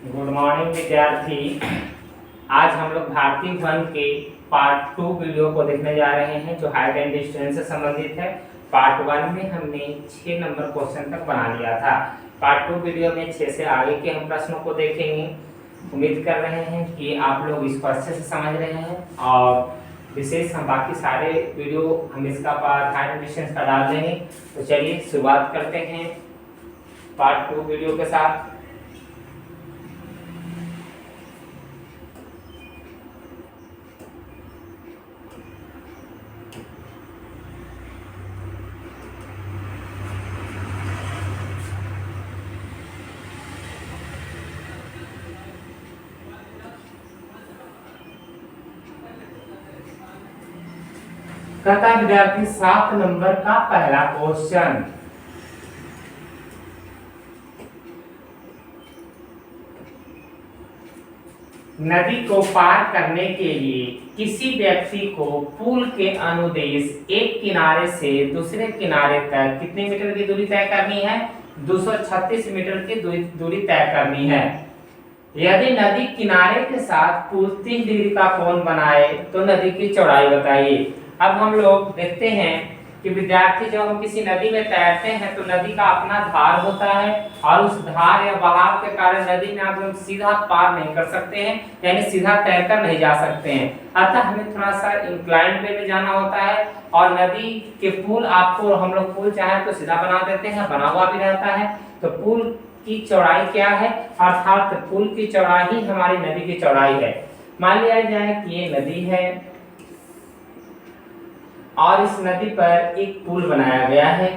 Good morning विद्यार्थी। आज हम लोग भारतीय वन के पार्ट 2 वीडियो को देखने जा रहे हैं जो हाइट एंड डिस्टेंस से संबंधित है। पार्ट 1 में हमने 6 नंबर क्वेश्चन तक बना लिया था। पार्ट 2 वीडियो में 6 से आगे के हम प्रश्नों को देखेंगे। उम्मीद कर रहे हैं कि आप लोग इसको अच्छे से समझ रहे हैं और विशेष हम बाकी सारे वीडियो हम इसका पार्ट हाइट एंड डिस्टेंस का डाल देंगे। तो चलिए शुरुआत करते हैं पार्ट 2 वीडियो के साथ। कहता है विद्यार्थी 7 नंबर का पहला क्वेश्चन, नदी को पार करने के लिए किसी व्यक्ति को पुल के अनुदेश एक किनारे से दूसरे किनारे तक कितने मीटर की दूरी तय करनी है? 236 मीटर की दूरी तय करनी है। यदि नदी किनारे के साथ पुल 3 डिग्री का कोण बनाए तो नदी की चौड़ाई बताइए। अब हम लोग देखते हैं कि विद्यार्थी जब हम किसी नदी में तैरते हैं तो नदी का अपना धार होता है और उस धार या बहाव के कारण नदी में आप लोग सीधा पार नहीं कर सकते हैं, यानी सीधा तैरकर नहीं जा सकते हैं। अतः हमें थोड़ा सा इंक्लाइंड वे में जाना होता है और नदी के पुल आपको हम लोग पुल चाहे तो सीधा बना देते हैं, बना हुआ भी रहता है। तो पुल की चौड़ाई क्या है? अर्थात पुल की चौड़ाई ही हमारी नदी की चौड़ाई है। मान लिया जाए कि ये नदी है और इस नदी पर एक पुल बनाया गया है।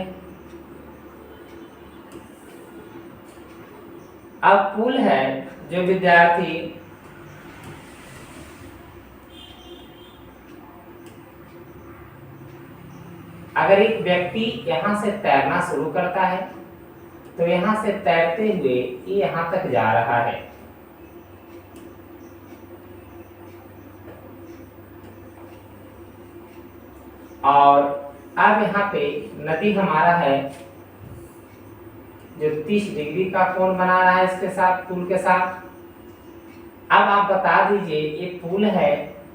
अब पुल है जो विद्यार्थी अगर एक व्यक्ति यहां से तैरना शुरू करता है तो यहां से तैरते हुए ये यहां तक जा रहा है। और अब यहाँ पे नदी हमारा है जो 30 डिग्री का कोण बना रहा है इसके साथ, पुल के साथ। अब आप बता दीजिए ये पुल है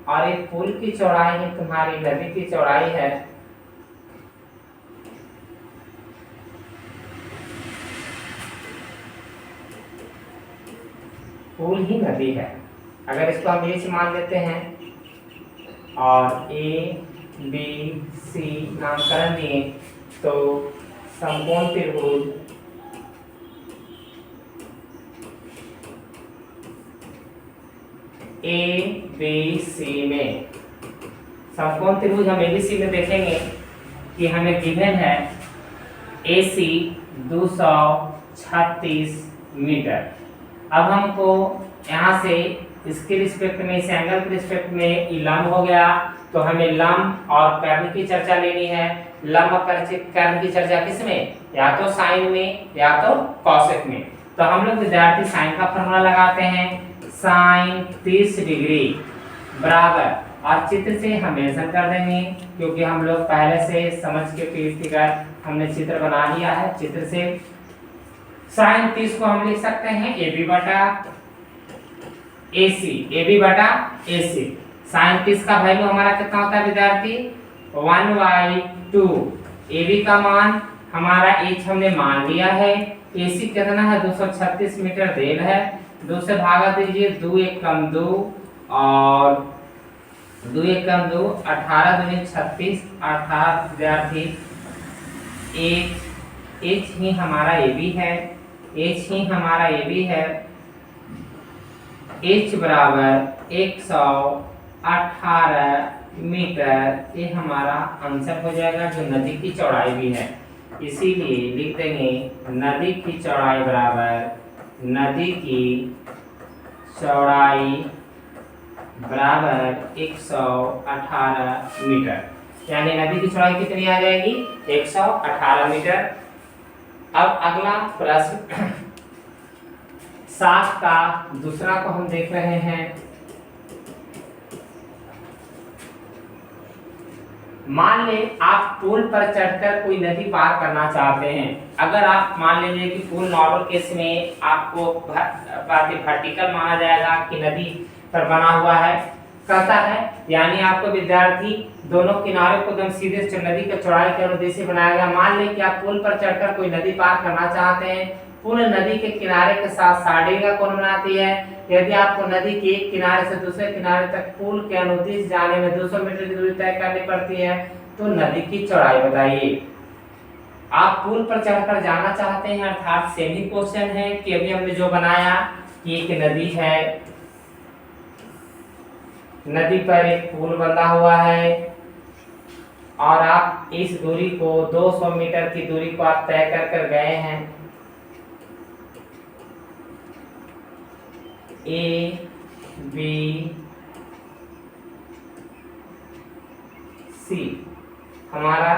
और ये पुल की चौड़ाई है, तुम्हारी नदी की चौड़ाई है। पुल ही नदी है। अगर इसको हम ये मान लेते हैं और ए बी सी नामकरण दिए तो समकोण त्रिभुज ए बी सी में, समकोण त्रिभुज हम एबीसी में देखेंगे कि हमें गिवन है AC 236 मीटर। अब हमको यहाँ से इसके रिस्पेक्ट में, इस एंगल के रिस्पेक्ट में ये लंब हो गया तो हमें लंब और कर्ण की चर्चा लेनी है। लंब और कर्ण की चर्चा किसमें? या तो साइन में या तो कॉसेक में। तो हम लोग विद्यार्थी साइन का फॉर्मूला लगाते हैं, साइन 30 डिग्री बराबर, और चित्र से हम मेजर कर देंगे क्योंकि हम लोग पहले से समझ के फिगर हमने चित्र बना लिया है। चित्र से साइन 30 को हम लिख सकते हैं AB बटा AC, AB बटा AC। साइन 30 का वैल्यू हमारा कितना होता है विद्यार्थी? 1/2। AB का मान हमारा H हमने मान लिया है। AC कितना है? 236 मीटर देल है। 2 से भागा दीजिए, 2 1 कम 2 और 2 1 कम 2, 18 दूनी 36, 18 विद्यार्थी H ही हमारा AB है। H ही हमारा AB है। H बराबर 118 मीटर, ये हमारा आंसर हो जाएगा जो नदी की चौड़ाई भी है। इसीलिए लिख देंगे नदी की चौड़ाई बराबर, नदी की चौड़ाई बराबर 118 मीटर, यानी नदी की चौड़ाई कितनी आ जाएगी? 118 मीटर। अब अगला प्रश्न 7 का दूसरा को हम देख रहे हैं। मान ले आप पुल पर चढ़कर कोई नदी पार करना चाहते हैं। अगर आप मान लीजिए कि पुल नॉर्मल केस में आपको वर्टिकल माना जाएगा कि नदी पर बना हुआ है, कहता है यानी आपको विद्यार्थी दोनों किनारे को एकदम सीधे नदी के चौड़ाई के अनुदेश से बनाया गया। मान लें कि आप पुल पर चढ़कर कोई नदी पार करना चाहते हैं। पुल नदी के किनारे के साथ 60 का कोण बनाती है। यदि आपको नदी के एक किनारे से दूसरे किनारे तक पुल के अनुदिश जाने में 200 मीटर की दूरी तय करनी पड़ती है, तो नदी की चौड़ाई बताइए। आप पुल पर चढ़कर जाना चाहते हैं, अर्थात सेमी क्वेश्चन है कि अभी हमने जो बनाया कि एक नदी है, नदी पर एक पुल बना हुआ है और आप इस दूरी को 200 मीटर की दूरी को आप तय कर गए हैं। ए बी सी हमारा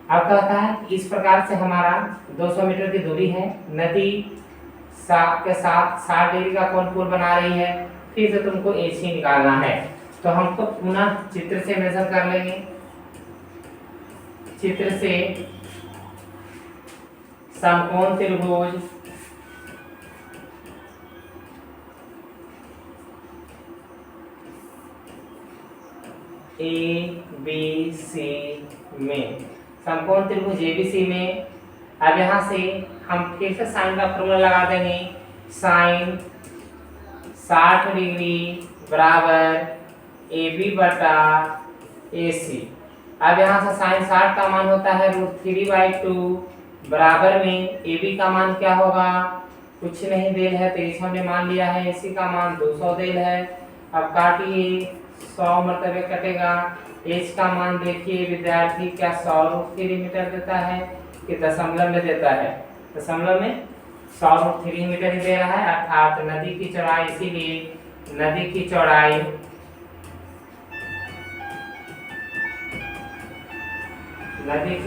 अब कहता है कि इस प्रकार से हमारा 200 मीटर की दूरी है, नदी के साथ 60 डिग्री का कोण पुल बना रही है। फिर से तुमको एसी निकालना है, तो हमको पुनः चित्र से मेजर कर लेंगे। चित्र से समकोण त्रिभुज ए बी सी में, समकोण त्रिभुज एबीसी में अब यहाँ से हम फिर से साइन का फॉर्मूला लगा देंगे। साइन 60 डिग्री बराबर ए बी बटा ए सी। अब यहाँ से साइन 60 का मान होता है √3/2 बराबर में ए बी का मान क्या होगा, कुछ नहीं देल है, तो इस हमने मान लिया है। ए सी का मान 200 देल है। अब काटिए, 100 मरतबे कटेगा। एच का मान देखिए विद्यार्थी, क्या 100√3 मीटर देता है कि दशमलव में देता है? दशमलव में 100√3 मीटर ही दे रहा है, अर्थात नदी की चौड़ाई, इसीलिए नदी की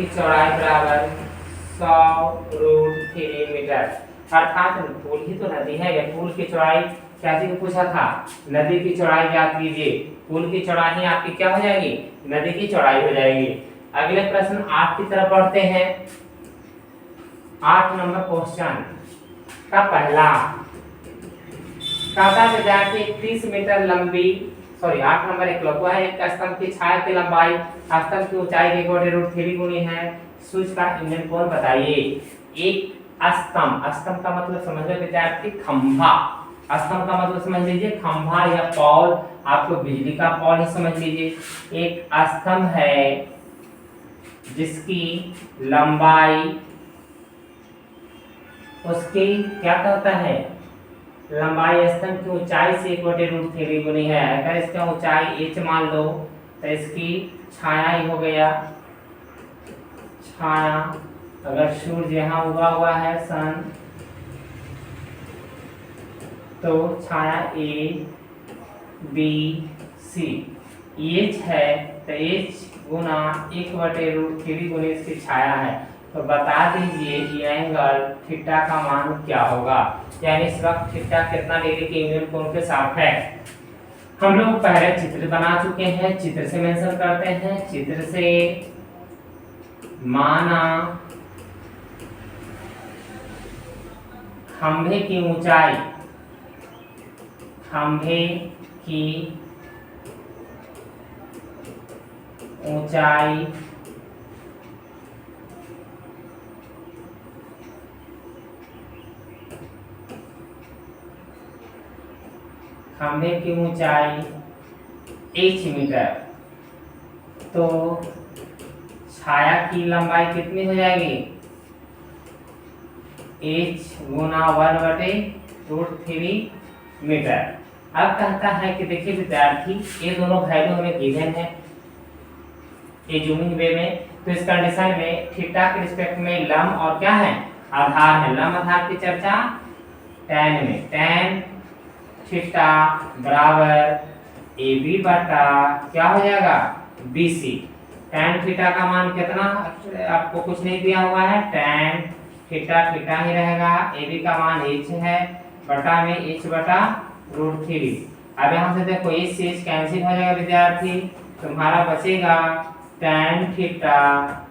चौड़ाई बराबर 100√3 मीटर, अर्थात पुल ही तो नदी है। या पुल की चौड़ाई क्या चीज पूछा था, नदी की चौड़ाई ज्ञात कीजिए। पुल की चौड़ाई आपकी क्या हो जाएगी, नदी की चौड़ाई हो जाएगी। अगले प्रश्न 8 की तरफ बढ़ते हैं। 8 नंबर क्वेश्चन का पहला कहता है विद्यार्थी 30 मीटर लंबी 8 नंबर एक लघुआ है। एक स्तंभ की छाया की लंबाई स्तंभ की ऊंचाई के √3 गुनी है। सूर्य का इंधन कोण बताइए। एक स्तंभ का मतलब समझ लो विद्यार्थी, खंभा। स्तंभ का मतलब समझ लीजिए खंभा या पॉल, आपको बिजली का पॉल ही समझ लीजिए। एक स्तंभ है जिसकी लंबाई, उसकी क्या कहता है, लंबाई स्तंभ की ऊंचाई से 1/√3 गुनी है। अगर इसका ऊंचाई h मान लो तो इसकी छाया ही हो गया, छाया। अगर सूर्य यहाँ उगा हुआ है सन, तो छाया ए बी सी, एच है तो एच गुना 1/√3 गुनी इसकी छाया है। तो बता दीजिए ये एंगल थीटा का मान क्या होगा, यानी इस वक्त थीटा कितना डिग्री के यूनियन कोण के साथ है। हम लोग पहले चित्र बना चुके हैं, चित्र से मेंशन करते हैं। चित्र से माना खंभे की ऊंचाई, खंभे की ऊंचाई h मीटर, तो छाया की लंबाई कितनी हो जाएगी, h गुना 1/√3 मीटर। अब कहता है कि देखिए विद्यार्थी, ये दोनों वैल्यू हमें गिवन है ये जूमिंग वे में, तो इस कंडीशन में थीटा के रिस्पेक्ट में लंब और क्या है, आधार है। लंब आधार की चर्चा tan में, tan थीटा बराबर ए बी बटा क्या हो जाएगा, बी सी। tan थीटा का मान कितना, आपको कुछ नहीं दिया हुआ है, tan थीटा थीटा ही रहेगा, ए बी का मान h है बटा में h बटा √3। अब यहाँ से देखो इस चीज कैंसिल हो जाएगा विद्यार्थी, तुम्हारा बचेगा tan थीटा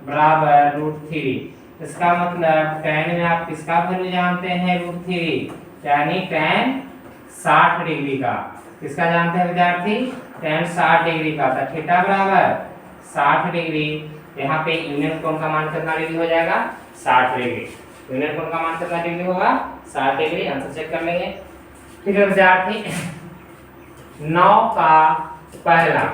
बराबर √3। इसका मतलब tan में आप किसका वैल्यू जानते हैं √3, यानी tan 60 डिग्री का। किसका जानते हैं विद्यार्थी, tan 60 डिग्री का। तो थीटा बराबर 60 डिग्री, यहाँ पे यूनियन कोण का मान कितना डिग्री हो जाएगा 60 डिग्री। यूनियन कोण का मान कितना डिग्री होगा 60 डिग्री। आंसर चेक कर लेंगे। ठीक है विद्यार्थी, 9 का पहला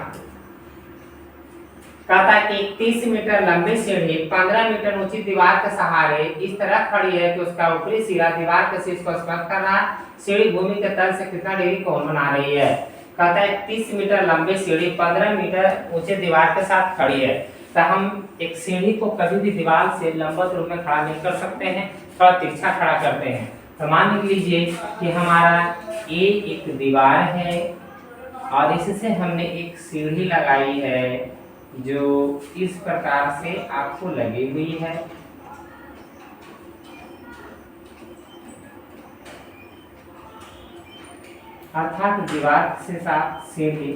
कहता है कि 30 मीटर लंबी सीढ़ी 15 मीटर ऊंची दीवार के सहारे इस तरह खड़ी है कि उसका ऊपरी सिरा दीवार के शीर्ष को स्पर्श कर रहा है। सीढ़ी भूमि के तल से कितना डिग्री कोण बना रही है। कहता है 30 मीटर लंबी सीढ़ी 15 मीटर ऊंचे दीवार के साथ खड़ी है। तो हम एक सीढ़ी को कभी भी दीवार से लंबवत रूप में खड़ा नहीं कर सकते हैं, थोड़ा तिरछा खड़ा करते हैं। तो मान लीजिए कि हमारा ये एक दीवार है और इससे हमने एक सीढ़ी लगाई है जो इस प्रकार से आपको लगी हुई है। अर्थात दीवार से साथ सीढ़ी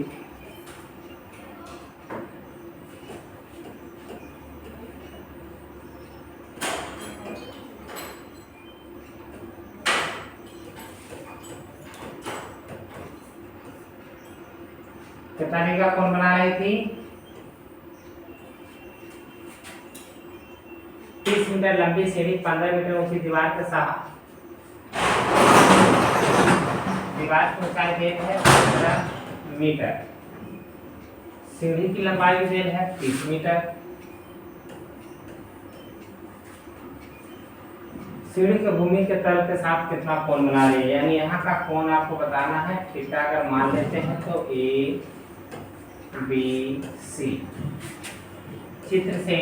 कितना डिग्री का कोण बना रही थी, 30 मीटर लंबी सीढ़ी 15 मीटर ऊंची दीवार के साथ, दीवार की ऊंचाई देल है 15 मीटर, सीढ़ी की लंबाई देल है 30 मीटर। सीढ़ी के भूमि के तल के साथ कितना कोण बना रही है, यानी यहाँ का कोण आपको बताना है। थीटा अगर मान लेते हैं तो ए बी सी। चित्र से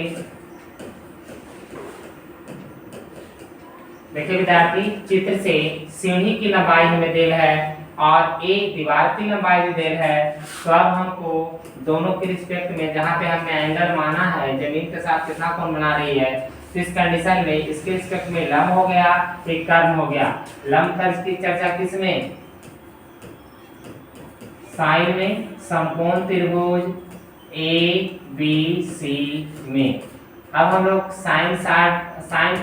देखिए विद्यार्थी, चित्र से सीढ़ी की लंबाई हमें देल है और एक दीवार की लंबाई भी देल है। तो अब हमको दोनों के रिस्पेक्ट में जहाँ पे हमने एंगल माना है जमीन के साथ कितना कोण बना रही है, तो इस कंडीशन में इसके रिस्पेक्ट में लंब हो गया, एक कर्व हो गया। लंब कर्व की चर्चा किसमें, साइन में समकोण त्रिभुज ए बी सी में। अब हम लोग साइन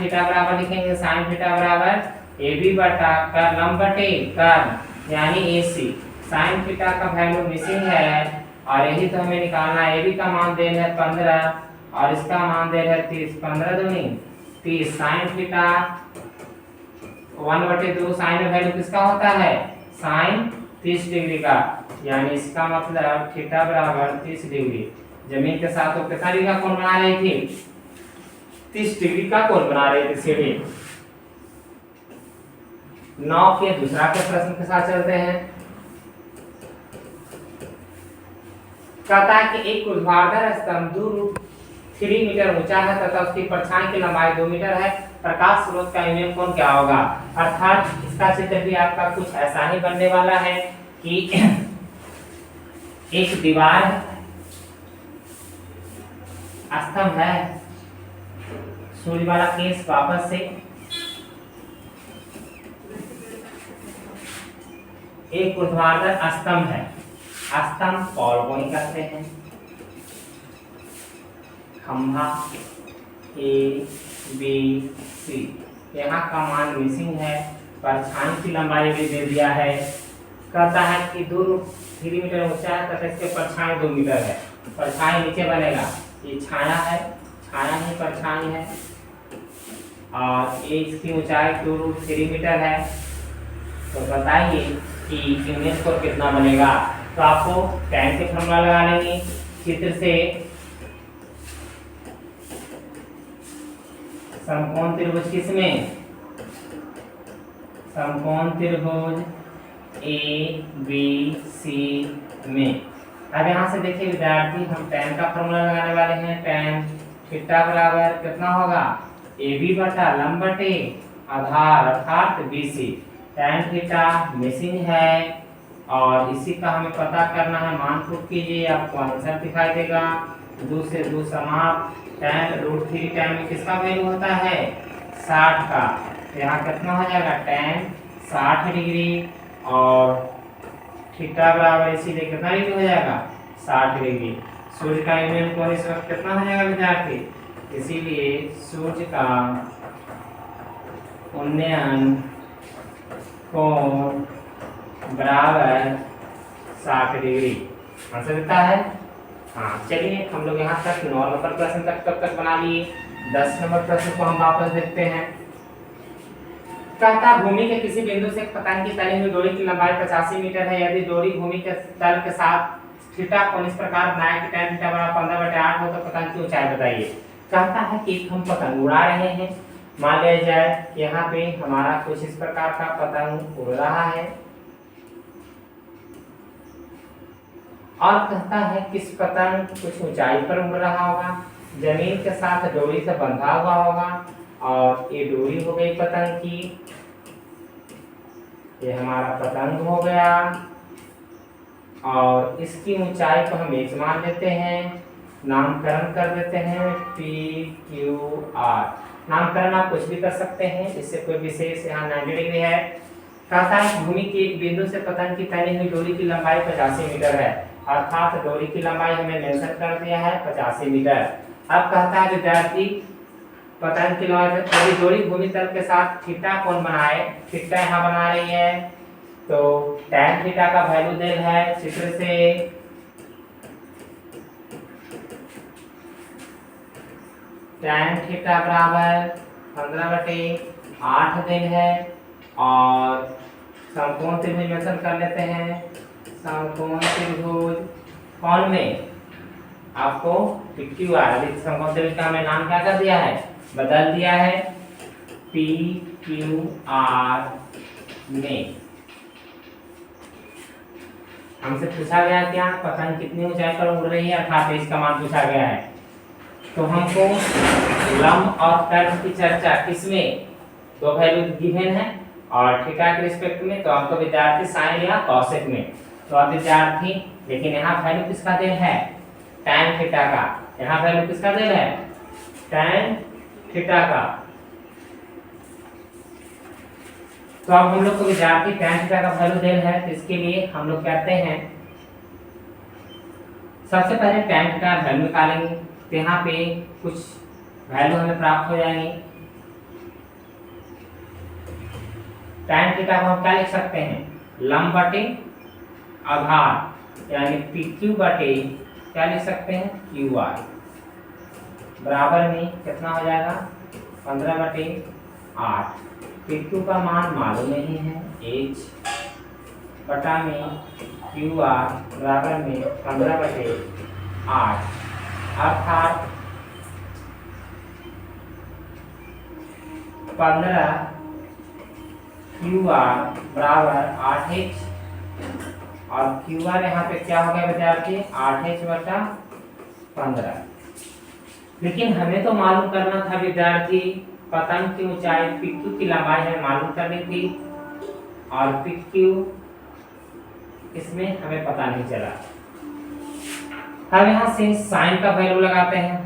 थीटा बराबर लिखेंगे, साइन थीटा बराबर ए बी बटा कर लंब बटे कर्व यानी ए सी। साइन थीटा का वैल्यू मिसिंग है और यही तो हमें निकालना है। ए बी का मान देल है 15 और इसका मान देल है 30, 15 दूनी 30। साइन थीटा 1/2 साइन में वैल्यू किसका होता है, साइन 30 डिग्री का, यानी इसका मतलब थीटा बराबर 30 डिग्री। जमीन के साथ वो कितना डिग्री का कोण बना रही थी, 30 डिग्री का कोण बना रही थी सीढ़ी। 9 के दूसरा के प्रश्न के साथ चलते हैं। कहता है कि एक ऊर्ध्वाधर स्तंभ 3 मीटर ऊंचा है तथा उसकी परछाई की लंबाई 2 मीटर है। प्रकाश स्रोत का यूनियन कोण क्या होगा। अर्थात इसका चित्र भी आपका कुछ ऐसा ही बनने वाला है कि एक दीवार स्तंभ है, सूर्य वाला केस वापस से एक ऊर्ध्वाधर स्तंभ है। स्तंभ कॉलम कहते हैं। खंभा ए बी सी, यहाँ का मान मिसिंग है। परछाई की लंबाई भी दे दिया है। कहता है कि 3 मीटर ऊंचा है तथा इसके परछाई 2 मीटर है। परछाई नीचे बनेगा, ये छाया है, छाया ही परछाई है और ये इसकी ऊंचाई 2√3 मीटर है। तो बताइए कि यूनियन कोण कितना बनेगा। तो आपको tan के फॉर्मूला लगा लेंगे। चित्र से समकोण त्रिभुज किसमें, समकोण त्रिभुज ए बी सी में। अब यहाँ से देखिए विद्यार्थी, हम tan का फॉर्मूला लगाने वाले हैं। tan थीटा बराबर कितना होगा, ए बी बटा लंब बटे आधार अर्थात B C. tan theta missing है और इसी का हमें पता करना है। मान पुट कीजिए, आपको आंसर दिखाई देगा। 2 से 2 समाप्त। tan √3 tan में किसका वैल्यू होता है, 60 का, यहाँ कितना हो जाएगा tan 60 डिग्री और थीटा बराबर इसीलिए कितना डिग्री हो जाएगा 60 डिग्री। सूर्य का यूनियन कोण इस वक्त कितना हो जाएगा विद्यार्थी, इसीलिए सूर्य का उन्नयन कोण बराबर 60 डिग्री आंसर देता है। हाँ चलिए हम लोग यहाँ तक 9 नंबर प्रश्न तक बना लिए। 10 नंबर प्रश्न को हम वापस देखते हैं। कहता भूमि के किसी बिंदु से पतंग की तली हुई डोरी की लंबाई 85 मीटर है। यदि डोरी भूमि के तल के साथ थीटा कोण इस प्रकार बनाए कि tan थीटा बराबर 15/8 हो तो पतंग की ऊंचाई बताइए। कहता है कि हम पतंग उड़ा रहे हैं। मान लिया जाए कि यहाँ पे हमारा कुछ इस प्रकार का पतंग उड़ रहा है और कहता है किस पतंग कुछ ऊंचाई पर उड़ रहा होगा, जमीन के साथ डोरी से बंधा हुआ होगा और ये डोरी हो गई पतंग की, ये हमारा पतंग हो गया और इसकी ऊंचाई को हम h मान लेते हैं, नामकरण कर देते हैं PQR। नामकरण आप कुछ भी कर सकते हैं, इससे कोई विशेष यहाँ 90 डिग्री है। कहता है भूमि के एक बिंदु से पतंग की तली हुई डोरी की लंबाई 85 मीटर है, अर्थात डोरी की लंबाई हमें मेंशन कर दिया है 85 मीटर। अब कहता है विद्यार्थी पतंग की लंबाई यदि डोरी भूमि तल के साथ थीटा कोण बनाए, थीटा यहाँ बना रही है तो tan थीटा का वैल्यू देल है चित्र से, tan थीटा बराबर 15/8 दिन है और समकोण त्रिभुज मेंशन कर लेते हैं। समकोण त्रिभुज कौन में आपको PQR, अभी समकोण त्रिभुज का हमने नाम क्या कर दिया है, बदल दिया है PQR में। हमसे पूछा गया क्या पतंग कितनी ऊंचाई पर उड़ रही है, अर्थात इसका मान पूछा गया है। तो हमको लंब और कर्व की चर्चा किसमें, दो वैल्यू गिवन है और थीटा के रिस्पेक्ट में, तो आपको विद्यार्थी साइन या कॉसेक में। तो आप विद्यार्थी लेकिन यहाँ वैल्यू किसका देल है, tan थीटा का, यहाँ वैल्यू किसका देल है, tan थीटा का। तो अब हम लोग को विद्यार्थी tan थीटा का वैल्यू देल है, तो इसके लिए हम लोग कहते हैं सबसे पहले tan थीटा वैल्यू निकालेंगे, तो यहाँ पे कुछ वैल्यू हमें प्राप्त हो जाएंगे। tan थीटा को हम क्या लिख सकते हैं, लंब बटे आधार यानी PQ बटे क्या लिख सकते हैं QR बराबर में कितना हो जाएगा 15/8। PQ का मान मालूम नहीं है, h बटा में QR बराबर में 15/8 अर्थात 15 QR बराबर 8h और QR यहाँ पे क्या हो गया विद्यार्थी 8h बटा 15। लेकिन हमें तो मालूम करना था विद्यार्थी पतंग की ऊंचाई PQ की लंबाई हमें मालूम करनी थी और PQ इसमें हमें पता नहीं चला। हम यहाँ से साइन का वैल्यू लगाते हैं,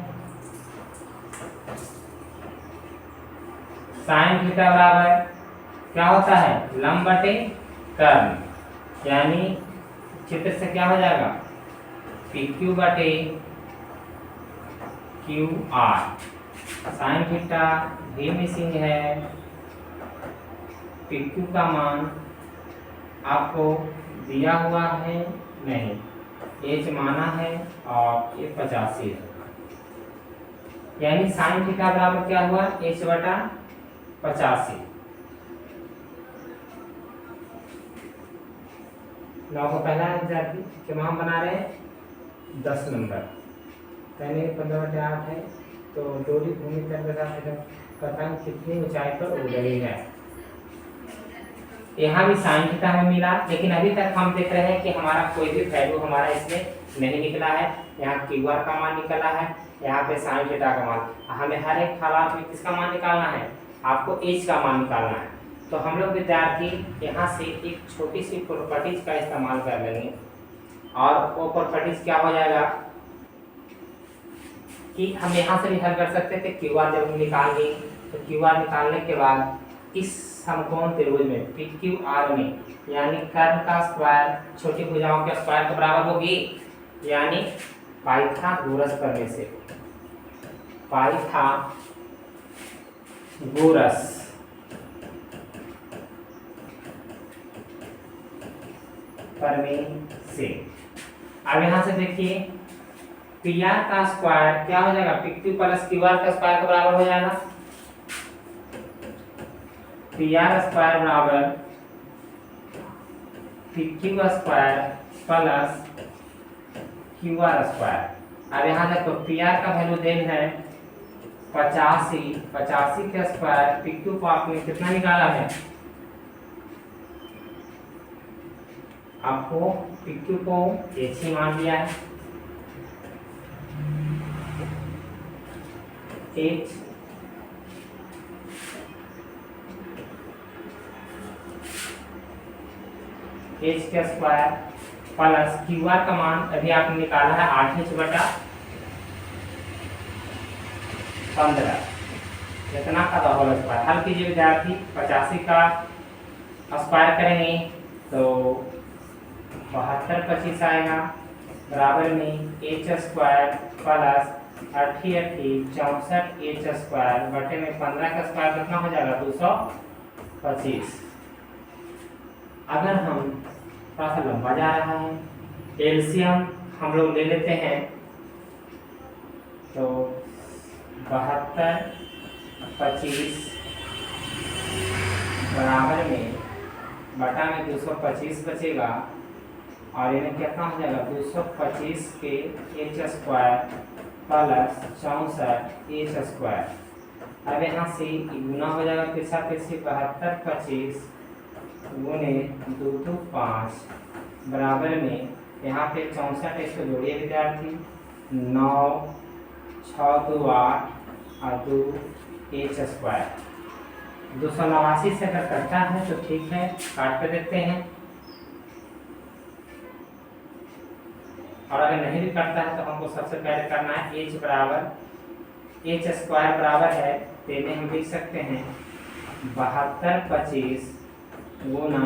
साइन थीटा बराबर क्या होता है लंब बटे कर्व, यानी चित्र से क्या हो जाएगा PQ बटे QR। साइन थीटा भी मिसिंग है, PQ का मान आपको दिया हुआ है नहीं, h माना है और ये 85 है, यानी साइन थीटा बराबर क्या हुआ h बटा 85। 9 को पहला विद्यार्थी कि हम बना रहे हैं 10 नंबर, पहले 15/8 है तो डोरी भूमि तल के साथ पतंग कितनी ऊंचाई पर उड़ रही है। यहाँ भी साइन थीटा हमें मिला, लेकिन अभी तक हम देख रहे हैं कि हमारा कोई भी वैल्यू हमारा इसमें नहीं निकला है। यहाँ QR का मान निकला है, यहाँ पे साइन थीटा का मान। हमें हर एक हालात में किसका मान निकालना है, आपको h का मान निकालना है। तो हम लोग विद्यार्थी यहाँ से एक छोटी सी प्रॉपर्टीज का इस्तेमाल कर लेंगे और वो प्रॉपर्टीज क्या हो जाएगा कि हम यहाँ से भी हल कर सकते थे। QR जब हम निकाल लें तो क्यू आर निकालने के बाद इस समकोण त्रिभुज में पी क्यू आर में यानी कर्व का स्क्वायर छोटी भुजाओं के स्क्वायर के बराबर होगी, यानी पाइथागोरस प्रमेय से पाइथागोरस प्रमेय से। अब यहाँ से देखिए पी आर का स्क्वायर क्या हो जाएगा, P Q plus Q R का स्क्वायर के बराबर हो जाएगा। पी आर स्क्वायर बराबर P Q square plus Q R square. अब यहाँ देखो पी आर का वैल्यू देन है 85, 85 का स्क्वायर पी क्यू को आपने कितना निकाला है, आपको पी क्यू को h ही मान लिया है, h का स्क्वायर प्लस क्यू आर का मान अभी आपने निकाला है 8h/15 इतना का होल स्क्वायर। हल कीजिए विद्यार्थी, 85 का स्क्वायर करेंगे तो 72 25 आएगा, बराबर में h square plus 80 64 h square बटे में 15 का स्क्वायर कितना हो जाएगा 225। अगर हम थोड़ा सा लंबा जा रहा है, एलसीएम हम लोग ले लेते हैं तो 72 25 बराबर में बटा में 225 बचेगा और इन्हें कितना हो जाएगा 225 के h square plus 64 h square. अब यहाँ से गुना हो जाएगा पीछा पीछे 72 25 गुने 2 2 5 बराबर में यहाँ पे 64 इसको जोड़िए विद्यार्थी 9 6 2 8 और 2 h स्क्वायर। 289 से अगर करता है तो ठीक है, काट कर देखते हैं, और अगर नहीं भी करता है तो हमको सबसे पहले करना है h बराबर h स्क्वायर बराबर है तो इन्हें हम लिख सकते हैं 72 25 गुना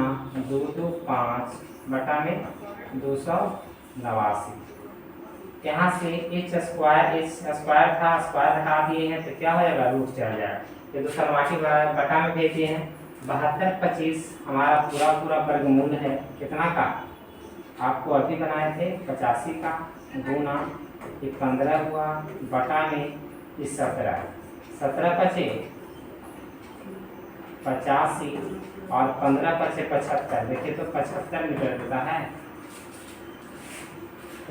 2 2 5 बटा में 289। यहाँ से h स्क्वायर था, स्क्वायर हटा दिए हैं तो क्या हो जाएगा रूट चल जाएगा, ये 289 बटा में भेज दिए हैं। 72 25 हमारा पूरा वर्गमूल है कितना का, आपको अभी बनाए थे 85 का, गुना ये 15 हुआ बटा में 17 बचे 85 और 15 बचे 75। देखिए तो 75 मीटर देता है,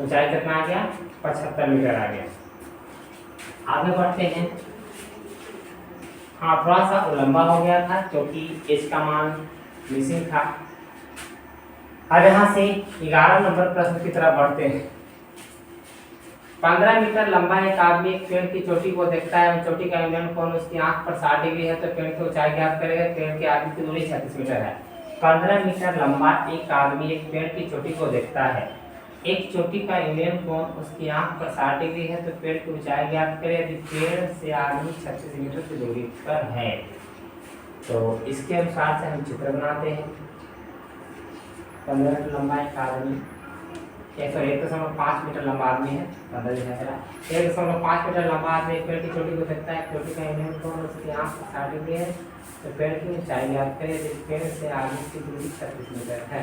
ऊंचाई कितना आ गया 75 मीटर आ गया। आगे बढ़ते हैं। हाँ थोड़ा सा लंबा हो गया था क्योंकि h का मान मिसिंग था। अब यहाँ से 11 नंबर प्रश्न की तरफ बढ़ते हैं। 15 मीटर लंबा एक आदमी एक पेड़ की चोटी को देखता है, चोटी का इंधन कोण उसकी आंख पर 60 डिग्री है तो पेड़ की ऊंचाई ज्ञात करेगा। पेड़ के आदमी की दूरी 36 मीटर है। 15 मीटर लंबा एक आदमी एक पेड़ की चोटी को देखता है, एक चोटी का इंधन कोण उसकी आंख पर 60 डिग्री है तो पेड़ की ऊंचाई ज्ञात करे। यदि पेड़ से आदमी 36 मीटर की दूरी पर है तो इसके अनुसार से हम चित्र बनाते हैं। 15 मीटर लंबा एक आदमी 1.5 मीटर लंबा आदमी है, 1.5 मीटर लंबा आदमी एक पेड़ की चोटी को देखता है, चोटी का इंधन कोण उसकी आंख पर 60 डिग्री है तो पेड़ की ऊंचाई ज्ञात करे। यदि पेड़ से आदमी की दूरी 36 मीटर है।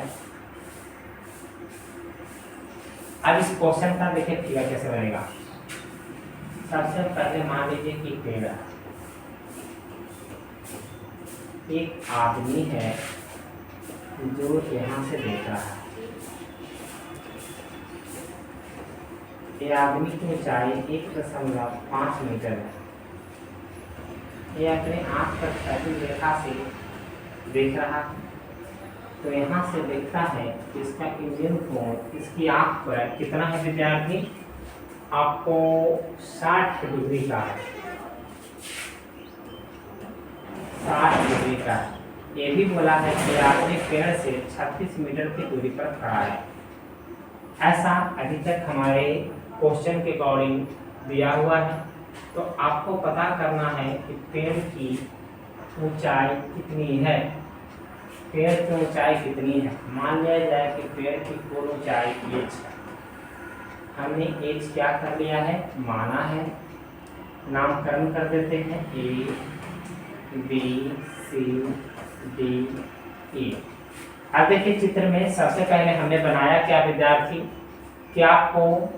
अब इस क्वेश्चन का देखिए फिगर कैसे बनेगा। सबसे पहले मान लीजिए कि पेड़ एक आदमी है जो यहाँ से देख रहा है, ये आदमी की ऊंचाई 1.5 मीटर है। ये अपने आंख पर क्षैतिज रेखा से देख रहा है तो यहाँ से देखता है कि इसका इंजन कोण इसकी आंख पर कितना है विद्यार्थी, आपको 60 डिग्री का है, 60 डिग्री का है। ये भी बोला है कि आदमी पेड़ से 36 मीटर की दूरी पर खड़ा है। ऐसा अभी तक हमारे क्वेश्चन के अकॉर्डिंग दिया हुआ है। तो आपको पता करना है कि पेड़ की ऊंचाई कितनी है। पेड़ की ऊंचाई कितनी है, मान लिया जाए कि पेड़ की कुल ऊंचाई h है। हमने h क्या कर लिया है, माना है, नामकरण कर देते हैं A B C D E। अब देखिए चित्र में सबसे पहले हमने बनाया क्या विद्यार्थी, कि आपको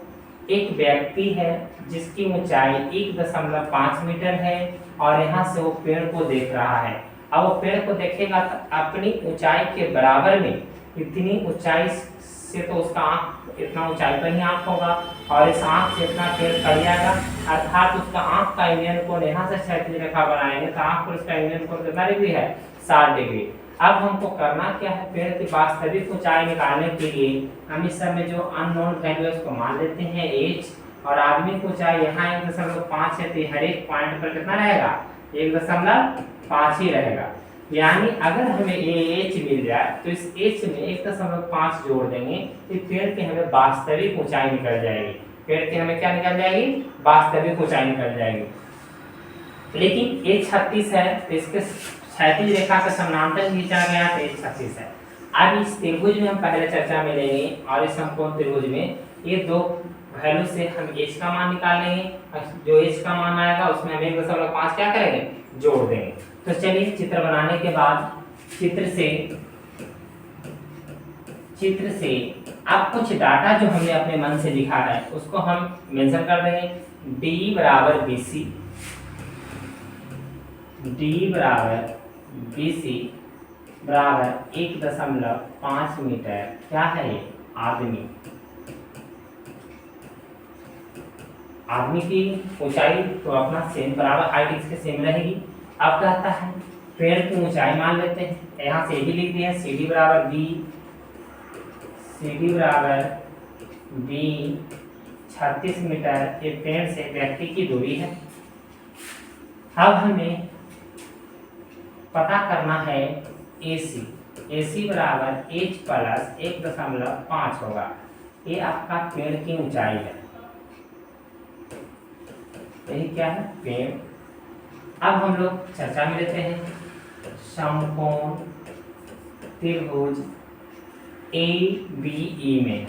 एक व्यक्ति है जिसकी ऊंचाई 1.5 मीटर है और यहाँ से वो पेड़ को देख रहा है। अब वो पेड़ को देखेगा तो अपनी ऊंचाई के बराबर में इतनी ऊंचाई से तो उसका आँख इतना ऊंचाई पर ही आँख होगा और इस आँख से इतना पेड़ खड़ जाएगा, अर्थात उसका आँख का इंडियन कोण यहाँ से क्षैतिज रेखा बनाएंगे तो आँख पर उसका इंडियन कोण कितना डिग्री है, 60 डिग्री। अब हमको करना क्या है, पेड़ की वास्तविक ऊंचाई निकालने के लिए हम इस समय जो अननोन वैल्यू है उसको मान लेते हैं h, और आदमी की ऊंचाई यहाँ 1.5 है तो हर एक पॉइंट पर कितना रहेगा, 1.5 ही रहेगा। यानी अगर हमें ये h मिल जाए तो इस h में 1.5 जोड़ देंगे तो पेड़ की हमें वास्तविक ऊंचाई निकल जाएगी। पेड़ की हमें क्या निकल जाएगी, वास्तविक ऊंचाई निकल जाएगी। लेकिन h 36 है तो इसके क्षैतिज रेखा के समानांतर खींचा गया तो h 36 है। अब इस त्रिभुज में हम पहले चर्चा में लेंगे और इस समकोण त्रिभुज में ये दो वैल्यू से हम h का मान निकाल लेंगे, जो h का मान आएगा उसमें हम 1.5 क्या करेंगे, जोड़ देंगे। तो चलिए चित्र बनाने के बाद चित्र से अब कुछ डाटा जो हमने अपने मन से लिखा है उसको हम मेंशन कर देंगे। d बराबर BC, d बराबर BC बराबर 1.5 मीटर। क्या है ये, आदमी की ऊंचाई तो अपना सेम बराबर हाइट इसके सेम रहेगी। अब कहता है पेड़ की ऊंचाई मान लेते हैं, यहाँ से भी लिख दिया CD बराबर B 36 मीटर, ये पेड़ से व्यक्ति की दूरी है। अब हमें पता करना है AC बराबर h प्लस 1.5 होगा। ये आपका पेड़ की ऊंचाई है, यही क्या है, पेड़। अब हम लोग चर्चा में लेते हैं समकोण त्रिभुज ABE में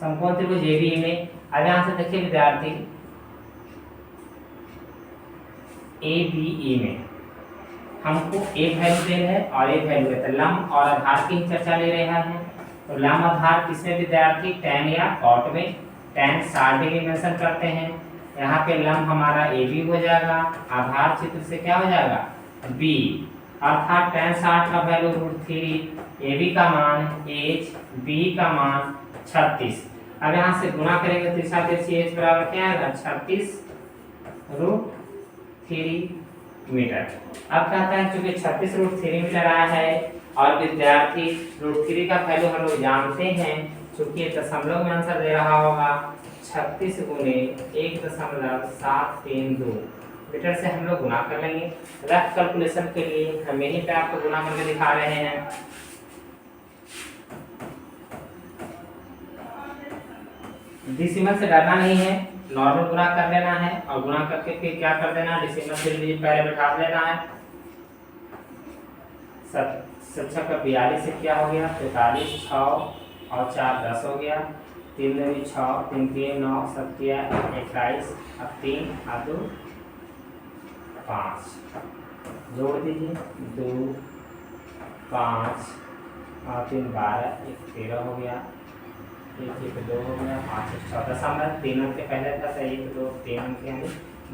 समकोण त्रिभुज ABE में। अब यहाँ से देखिए विद्यार्थी ABE में हमको एक वैल्यू दे है और एक वैल्यू है, तो लंब और आधार की चर्चा ले रहे हैं। तो लंब आधार किसमें विद्यार्थी, tan या cot में। tan 60 डिग्री मेंशन करते हैं, यहाँ पे लंब हमारा AB हो जाएगा, आधार चित्र से क्या हो जाएगा, B, अर्थात tan 60 का वैल्यू √3, AB का मान h, B का मान 36। अब यहाँ से गुणा करेंगे तो h बराबर क्या आएगा, 36 √3 मीटर। अब कहता है चूंकि 36 √3 मीटर आया है और विद्यार्थी √3 का वैल्यू हम लोग जानते हैं, चूंकि दशमलव में आंसर दे रहा होगा 36 गुणे 1.732 मीटर से हम लोग गुणा कर लेंगे। रफ कैलकुलेशन के लिए हम यहीं पे आपको गुणा करके दिखा रहे हैं। डेसिमल से डरना नहीं है, नॉर्मल गुणा कर लेना है और गुणा करके फिर क्या कर देना है, डेसिमल से पहले बैठा देना है। 7 का 42 से क्या हो गया, 45, 6 और 4 10 हो गया, 3 में 6, 3 3 9, 7 21, अब 3 और 2 5 जोड़ दीजिए, 2 5 और 3 12, 1 13 हो गया, 1 2 हो गया, 5 6 दशमलव 3 अंक के पहले था, 1 2 3 अंक के यानी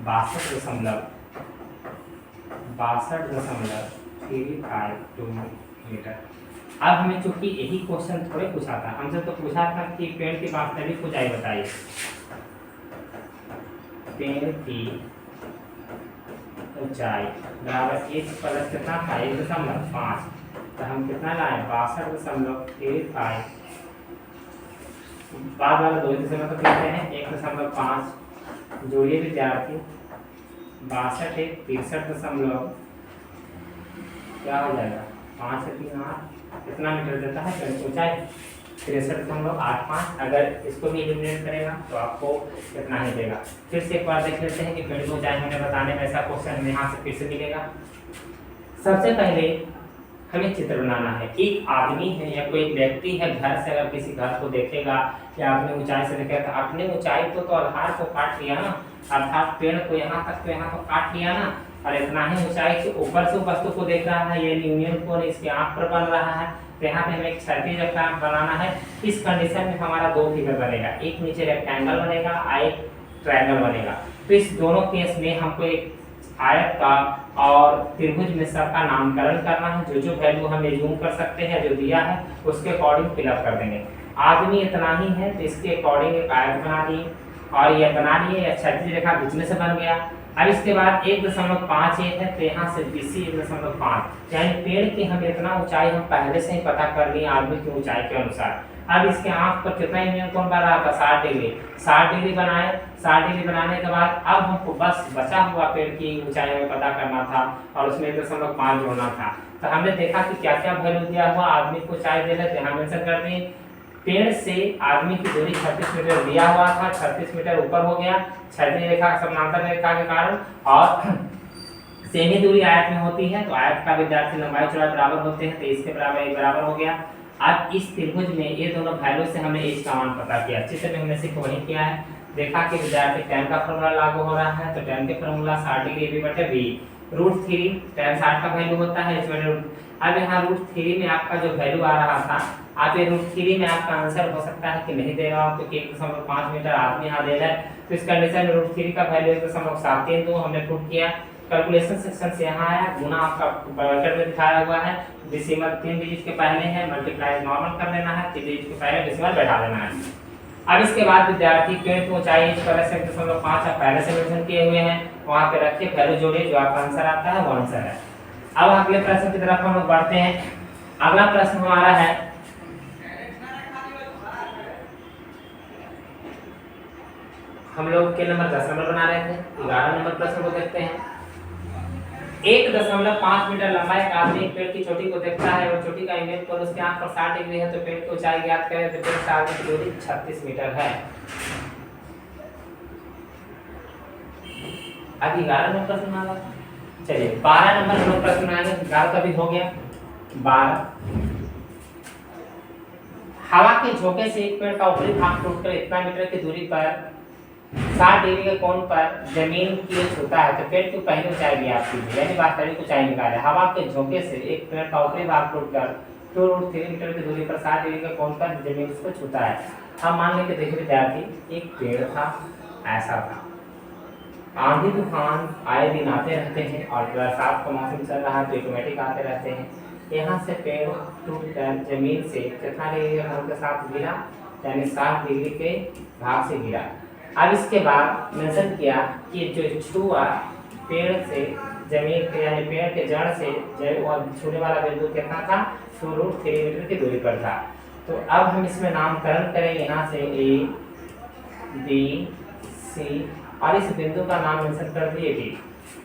62.352 मीटर। अब हमें चूंकि यही क्वेश्चन थोड़े पूछा था, हमसे तो पूछा था कि पेड़ की वास्तविक ऊंचाई बताइए। पेड़ की ऊंचाई बराबर h प्लस कितना था, 1.5, तो हम कितना लाए, 62.35, बाद वाला 2 दशमलव तो कहते हैं 1.5 जोड़िए विद्यार्थी, 62 1 63 दशमलव क्या हो जाएगा, 5 से 3 8 कितना मीटर देता है पेड़ की ऊंचाई। 63.85। अगर इसको भी एलिमिनेट करेगा तो आपको इतना ही देगा। फिर से एक बार देख लेते हैं कि पेड़ की ऊंचाई हमें बताने में ऐसा क्वेश्चन यहाँ से फिर से मिलेगा। सबसे पहले हमें चित्र बनाना है। एक आदमी है या कोई व्यक्ति है, घर से अगर किसी घर को देखेगा या अपनी ऊंचाई से देखेगा तो अपनी ऊंचाई तो आधार को काट लिया ना, अर्थात पेड़ को यहाँ तक तो यहाँ तो काट लिया ना, और इतना ही ऊंचाई से ऊपर से वस्तु को देख रहा है, ये यूनियन कोण इसके आंख पर बन रहा है। तो यहाँ पे हमें एक क्षैतिज रेखा बनाना है। इस कंडीशन में हमारा दो फिगर बनेगा, एक नीचे रेक्टेंगल बनेगा और एक ट्रायंगल बनेगा। तो इस दोनों केस में हमको एक आयत का और त्रिभुज में सबका नामकरण करना है। जो वैल्यू हम जूम कर सकते हैं जो दिया है उसके अकॉर्डिंग फिलअप कर देंगे। आदमी इतना ही है तो इसके अकॉर्डिंग एक आयत बना दिए और यह बना लिए, क्षैतिज रेखा बीच में से बन गया। अब इसके बाद 1.5 है तो यहाँ से BC 1.5, यानी पेड़ की हमें इतना ऊंचाई हम पहले से ही पता कर लिए आदमी की ऊंचाई के अनुसार। अब इसके आंख पर कितना यूनियन कोण बन रहा था, 60 डिग्री। 60 डिग्री बनाए, 60 डिग्री बनाने के बाद अब हमको बस बचा हुआ पेड़ की ऊंचाई हमें पता करना था और उसमें 1.5 जोड़ना था। तो हमने देखा कि क्या क्या वैल्यू दिया हुआ, आदमी को ऊंचाई दे रहे थे, हम मेंशन कर दें। पेड़ से आदमी की दूरी 36 मीटर दिया हुआ था, 36 मीटर ऊपर हो गया क्षैतिज रेखा समांतर रेखा के कारण, और सेमी दूरी आयत में होती है तो आयत का विद्यार्थी लंबाई चौड़ाई बराबर होते हैं, तो इसके बराबर एक बराबर हो गया। अब इस त्रिभुज में ये दोनों वैल्यू से हमने एच का मान पता किया। चित्र में हमने सिर्फ वही किया है। देखा कि विद्यार्थी tan का फॉर्मूला लागू हो रहा है, तो tan के फॉर्मूला 60 डिग्री b/b √3 tan 60 का वैल्यू होता है इसमें। अब यहाँ √3 में आपका जो वैल्यू आ रहा था, आप ये √3 में आपका आंसर हो सकता है कि नहीं दे रहा हो, क्योंकि 1.5 मीटर आदमी यहाँ दे रहा है। तो इस कंडीशन में √3 का वैल्यू 1.732 हमने पुट किया। कैलकुलेशन सेक्शन से यहाँ आया, गुना आपका ब्रैकेट में दिखाया हुआ है, डेसिमल 3 डिजिट के पहले है, मल्टीप्लाई नॉर्मल कर लेना है, 3 डिजिट के पहले डेसिमल बैठा देना है। अब इसके बाद विद्यार्थी पेड़ की ऊंचाई पहले से 1.5 आप पहले से मेंशन किए हुए हैं, वहां पे रखिए, वैल्यू जोड़िए, जो आपका आंसर आता है वो आंसर है। अब अगले प्रश्न की तरफ हम लोग बढ़ते हैं। अगला प्रश्न हमारा है, हम लोग के नंबर 10 नंबर बना रहे थे, 11 नंबर प्रश्न को देखते हैं। 1.5 मीटर लंबा एक आदमी एक पेड़ की चोटी को देखता है और चोटी का इमेज पर उसके आंख पर 60 डिग्री है, तो पेड़ की ऊंचाई ज्ञात करें। तो पेड़ से आगे की दूरी 36 मीटर है। अब 11 नंबर प्रश्न हमारा, चलिए 12 नंबर हम लोग प्रश्न बनाएंगे। 11 का भी हो गया। 12, हवा के झोंके से एक पेड़ का ऊपरी भाग टूटकर इतना मीटर की दूरी पर 60 डिग्री के कोण पर जमीन की छूता है, तो पेड़ की पहली ऊंचाई ज्ञात कीजिए, यानी वास्तविक ऊंचाई निकालें। हवा के झोंके से एक पेड़ का ऊपरी भाग टूटकर 2√3 मीटर की दूरी पर 60 डिग्री के कोण पर जमीन को छूता है। हम मान लें कि देखिए विद्यार्थी, एक पेड़ था, ऐसा था, आंधी तूफान आए दिन आते रहते हैं और बरसात का मौसम चल रहा है तो ऑटोमेटिक आते रहते हैं। यहाँ से पेड़ टूटकर जमीन से कितना डिग्री के कोण के साथ गिरा, यानी 60 डिग्री के भाग से गिरा। अब इसके बाद मेंशन किया कि जो छुआ पेड़ से जमीन के, यानी पेड़ के जड़ से छूने वाला बिंदु कितना था, 2√3 मीटर की दूरी पर था। तो अब हम इसमें नामकरण करें, यहाँ से A, B, C और इस बिंदु का नाम मेंशन कर दिए D।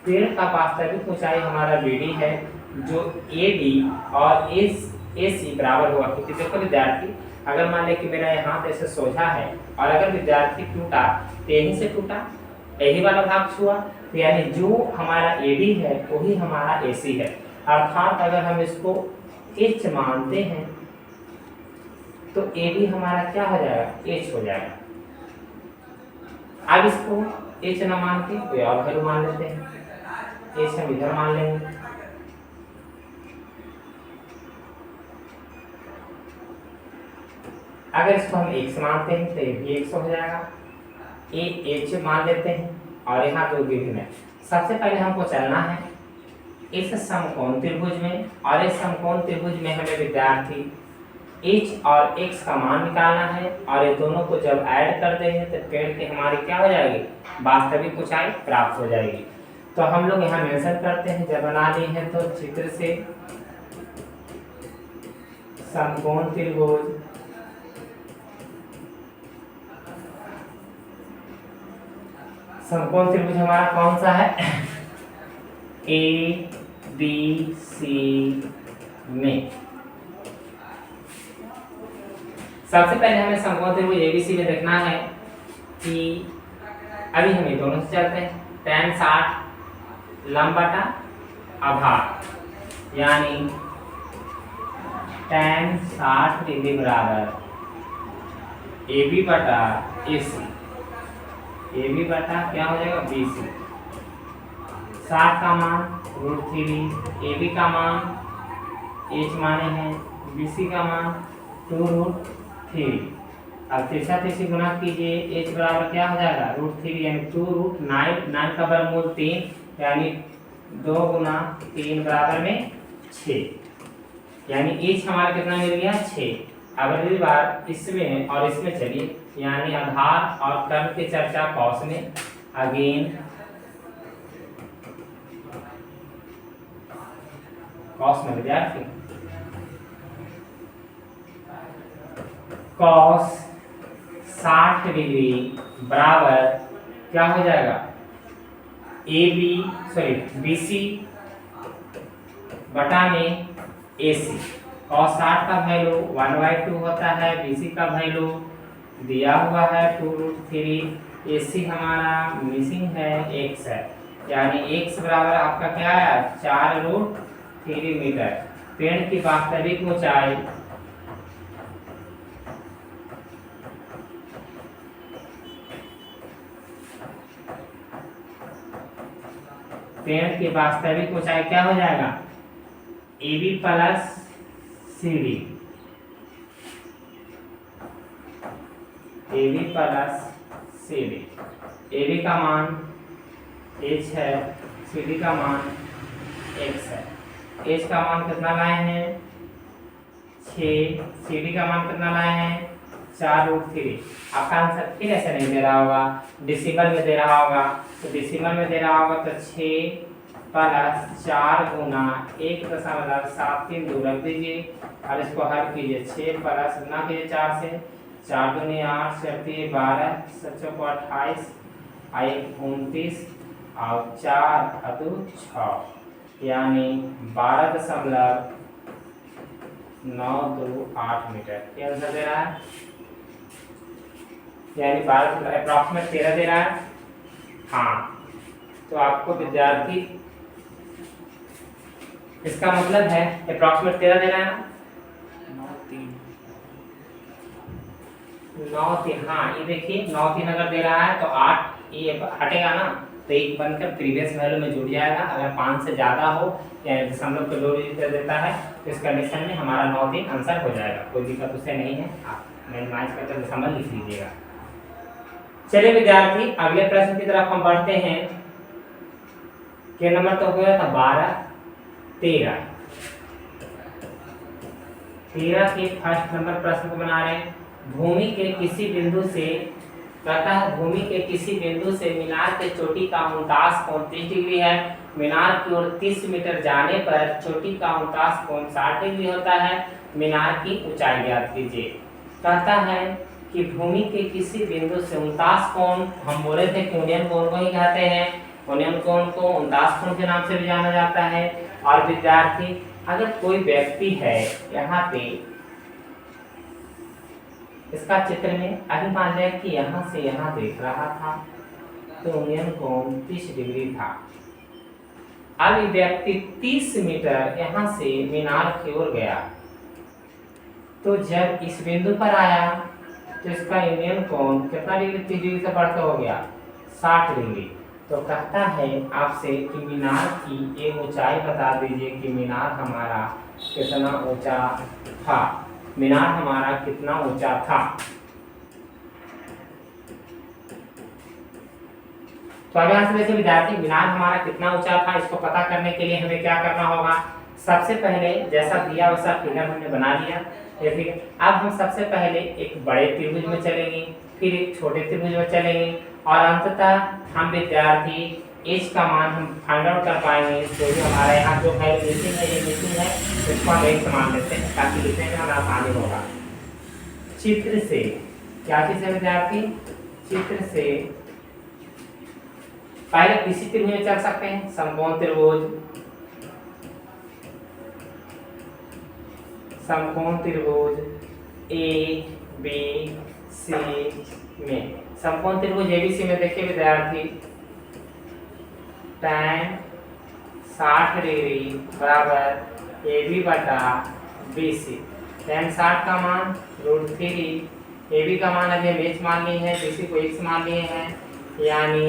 पेड़ का वास्तविक ऊंचाई हमारा BD है, जो AD और AC बराबर हुआ। क्योंकि देखो विद्यार्थी, अगर मान ले कि मेरा यहाँ ऐसे सोझा है और अगर विद्यार्थी टूटा तो यहीं से टूटा, यही वाला भाग छुआ, तो यानी जो हमारा AD है वही हमारा AC है। अर्थात अगर हम इसको H मानते हैं तो AD हमारा क्या हो जाएगा, H हो जाएगा। अब इसको H ना मान के कोई और वैल्यू मान लेते हैं, H हम इधर मान लेंगे। अगर इसको हम x मानते हैं तो ये भी 100 हो जाएगा। H मान लेते हैं और यहाँ जो गिवन है, सबसे पहले हमको चलना है इस समकोण त्रिभुज में, और इस समकोण त्रिभुज में हमें विद्यार्थी h और x का मान निकालना है, और ये दोनों को जब ऐड कर देंगे तो पेड़ की हमारी क्या हो जाएगी, वास्तविक ऊंचाई प्राप्त हो जाएगी। तो हम लोग यहाँ मेंशन करते हैं, जब बना ली है तो चित्र से समकोण त्रिभुज समकोण त्रिभुज हमारा कौन सा है, ABC में सबसे पहले हमें समकोण त्रिभुज एबीसी में देखना है कि अभी हम ये दोनों से चलते हैं। tan 60 लंब बटा आधार, यानी tan 60 डिग्री बराबर AB बटा AC, AB बटा क्या हो जाएगा BC। 60 का मान √3, AB का मान H माने हैं, BC का मान 2√3। अब तिरछा तिरछी गुना कीजिए, H बराबर क्या हो जाएगा √3 यानी 2√9, 9 का वर्गमूल 3 यानी 2 गुना 3 बराबर में 6, यानी H हमारा कितना मिल गया 6। अब अगली बार इसमें और इसमें चलिए, यानी आधार और कर्ण की चर्चा कॉस में। अगेन कॉस में विद्यार्थी कॉस 60 डिग्री बराबर क्या हो जाएगा BC बटा में AC। कॉस 60 का वैल्यू 1/2 होता है, BC का वैल्यू दिया हुआ है 2√3, AC हमारा मिसिंग है x है, यानी x बराबर आपका क्या है 4√3 मीटर। पेड़ की वास्तविक ऊंचाई क्या हो जाएगा AB plus CD, AB plus CD। AB का मान H है, CD का मान X है। H का मान कितना लाए हैं 6, CD का मान कितना लाए हैं 4√3। आपका आंसर फिर ऐसे नहीं दे रहा होगा, डेसिमल में दे रहा होगा, तो डेसिमल में दे रहा होगा तो 6 प्लस 4 गुना 1.732 रख दीजिए और इसको हल कीजिए। 6 प्लस गुना कीजिए 4 से, 4 दूनी 8, 12, 7 को 28, 29 और 4 अदू 6, यानी 12.928 मीटर। क्या आंसर दे रहा है, यानी 12 अप्रॉक्सीमेट 13 दे रहा है। हाँ, तो आपको विद्यार्थी इसका मतलब है अप्रॉक्सीमेट 13 दे रहा है ना, 9-3। हाँ ये देखिए 9-3 अगर दे रहा है तो 8 ये हटेगा ना, तो 1 बनकर प्रीवियस वैल्यू में जुड़ जाएगा। अगर 5 से ज़्यादा हो या दशमलव को 2 डिजिट कर देता है तो इस कंडीशन में हमारा 9-3 आंसर हो जाएगा, कोई दिक्कत उससे नहीं है। आप मिनिमाइज करके दशमलव लिख लीजिएगा। चलिए विद्यार्थी अगले प्रश्न की तरफ हम बढ़ते हैं। क्या नंबर तो हो गया था 12, 13 के फर्स्ट नंबर प्रश्न को बना रहे हैं। भूमि के किसी बिंदु से कहता है, भूमि के किसी बिंदु से मीनार के चोटी का 29 डिग्री है। मीनार की ओर 30 मीटर जाने पर चोटी का 59 डिग्री होता है। मीनार की ऊंचाई ज्ञात कीजिए। कहता है कि भूमि के किसी बिंदु से 29 कोण, हम बोले थे कि यूनियन कोण को ही कहते हैं, यूनियन कोण को 29 कोण के नाम से भी जाना जाता है। और विद्यार्थी अगर कोई व्यक्ति है यहाँ पे इसका चित्र में, अभी मान लें कि यहाँ से यहाँ देख रहा था तो यूनियन कोण 30 डिग्री था। अब व्यक्ति 30 मीटर यहाँ से मीनार की ओर गया, तो जब इस बिंदु पर आया तो इसका यूनियन कोण कितना डिग्री 30 डिग्री से बढ़कर हो गया 60 डिग्री। तो कहता है आपसे कि मीनार की एक ऊंचाई बता दीजिए कि मीनार हमारा कितना ऊंचा था। मीनार हमारा कितना ऊंचा था। तो अगर यहाँ से देखिए विद्यार्थी, मीनार हमारा कितना ऊंचा था, इसको पता करने के लिए हमें क्या करना होगा। सबसे पहले जैसा दिया वैसा फिगर हमने बना लिया। ये फिगर, अब हम सबसे पहले एक बड़े त्रिभुज में चलेंगे, फिर एक छोटे त्रिभुज में चलेंगे और अंततः हम विद्यार्थी एच का मान हम फाइंड आउट कर पाएंगे। तो जो हमारे यहाँ जो है मिसिंग है, ये मिसिंग है, इसको हम एक समान लेते हैं ताकि लिखने में हमें आसानी होगा। चित्र से क्या चीज है विद्यार्थी, चित्र से पहले किसी त्रिभुज में चल सकते हैं, समकोण त्रिभुज, समकोण त्रिभुज ए बी सी में। समकोण त्रिभुज एबीसी में देखिए विद्यार्थी tan 60 डिग्री बराबर ए बी बटा बी सी। tan 60 का मान √3, ए बी का मान अभी हम h मान लिए हैं, बी सी को x मान लिए हैं, यानी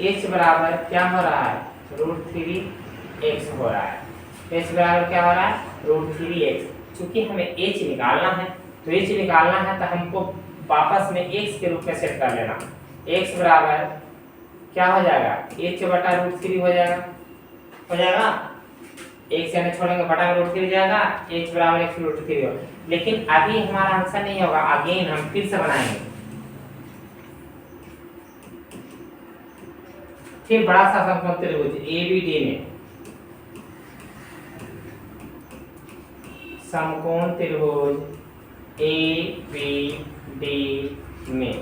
h बराबर क्या हो रहा है √3x हो रहा है। h बराबर क्या हो रहा है √3x। चूंकि हमें h निकालना है तो h निकालना है तो हमको वापस में x के रूप में सेट कर लेना। x बराबर क्या हो जाएगा h बटा √3 हो जाएगा, x यानी छोड़ेंगे बटा में √3 जाएगा, h बराबर x √3 होगा। लेकिन अभी हमारा आंसर नहीं होगा, अगेन हम फिर से बनाएंगे। फिर बड़ा सा समकोण त्रिभुज ABD में, समकोण त्रिभुज ABD में,